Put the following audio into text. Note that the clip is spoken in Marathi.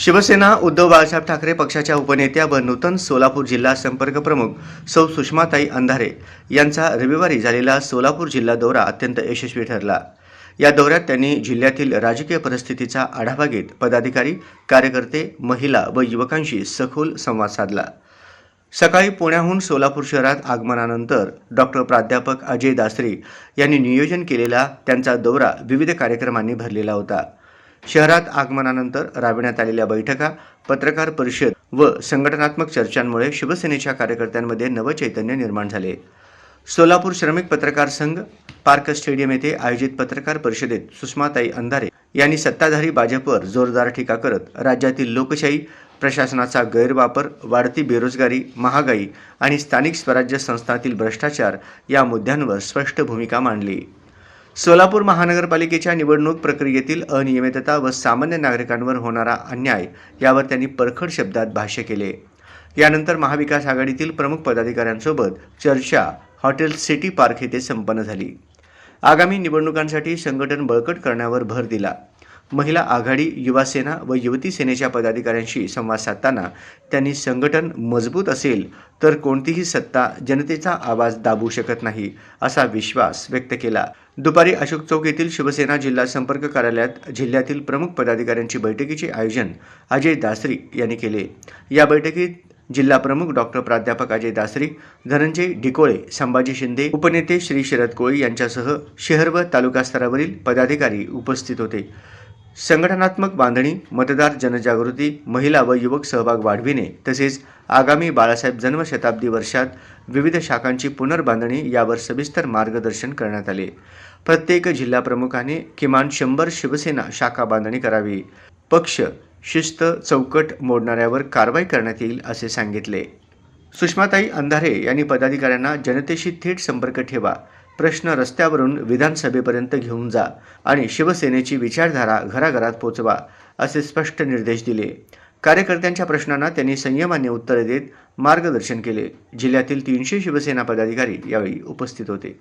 शिवसेना उद्धव बाळासाहेब ठाकरे पक्षाच्या उपनेत्या व नूतन सोलापूर जिल्हा संपर्क प्रमुख सौ सुषमाताई अंधारे यांचा रविवारी झालेला सोलापूर जिल्हा दौरा अत्यंत यशस्वी ठरला। या दौऱ्यात त्यांनी जिल्ह्यातील राजकीय परिस्थितीचा आढावा घेत पदाधिकारी, कार्यकर्ते, महिला व युवकांशी सखोल संवाद साधला। सकाळी पुण्याहून सोलापूर शहरात आगमनानंतर डॉक्टर प्राध्यापक अजय दासरी यांनी नियोजन केलेला त्यांचा दौरा विविध कार्यक्रमांनी भरलेला होता। शहरात आगमनानंतर राबविण्यात आलेल्या बैठका, पत्रकार परिषद व संघटनात्मक चर्चांमुळे शिवसेनेच्या कार्यकर्त्यांमध्ये नवचैतन्य निर्माण झाले। सोलापूर श्रमिक पत्रकार संघ पार्क स्टेडियम येथे आयोजित पत्रकार परिषदेत सुषमाताई अंधारे यांनी सत्ताधारी भाजपवर जोरदार टीका करत राज्यातील लोकशाही, प्रशासनाचा गैरवापर, वाढती बेरोजगारी, महागाई आणि स्थानिक स्वराज्य संस्थांतील भ्रष्टाचार या मुद्द्यांवर स्पष्ट भूमिका मांडली। सोलापूर महानगरपालिकेच्या निवडणूक प्रक्रियेतील अनियमितता व सामान्य नागरिकांवर होणारा अन्याय यावर त्यांनी परखड शब्दात भाष्य केले। यानंतर महाविकास आघाडीतील प्रमुख पदाधिकाऱ्यांसोबत चर्चा हॉटेल सिटी पार्क येथे संपन्न झाली। आगामी निवडणुकांसाठी संघटन बळकट करण्यावर भर दिला। महिला आघाडी, युवा सेना व युवती सेनेच्या पदाधिकाऱ्यांशी संवाद साधताना त्यांनी संघटन मजबूत असेल तर कोणतीही सत्ता जनतेचा आवाज दाबू शकत नाही असा विश्वास व्यक्त केला। दुपारी अशोक चौक येथील शिवसेना जिल्हा संपर्क कार्यालयात जिल्ह्यातील प्रमुख पदाधिकाऱ्यांची बैठकीचे आयोजन अजय दासरी यांनी केले। या बैठकीत जिल्हा प्रमुख डॉक्टर प्राध्यापक अजय दासरी, धनंजय डिकोळे, संभाजी शिंदे, उपनेते श्री शरद कोळी यांच्यासह शहर व तालुका स्तरावरील पदाधिकारी उपस्थित होते। संघटनात्मक बांधणी, मतदार जनजागृती, महिला व युवक सहभाग वाढविणे तसेच आगामी बाळासाहेब जन्मशताब्दी वर्षात विविध शाखांची पुनर्बांधणी यावर सविस्तर मार्गदर्शन करण्यात आले। प्रत्येक जिल्हा प्रमुखाने किमान 100 शिवसेना शाखा बांधणी करावी। पक्ष, शिस्त, चौकट मोडणाऱ्यावर कारवाई करण्यात येईल असे सांगितले। सुषमाताई अंधारे यांनी पदाधिकाऱ्यांना जनतेशी थेट संपर्क ठेवा, प्रश्न रस्त्यावरून विधानसभेपर्यंत घेऊन जा आणि शिवसेनेची विचारधारा घराघरात पोचवा असे स्पष्ट निर्देश दिले। कार्यकर्त्यांच्या प्रश्नांना त्यांनी संयमाने उत्तरे देत मार्गदर्शन केले। जिल्ह्यातील 300 शिवसेना पदाधिकारी यावेळी उपस्थित होते।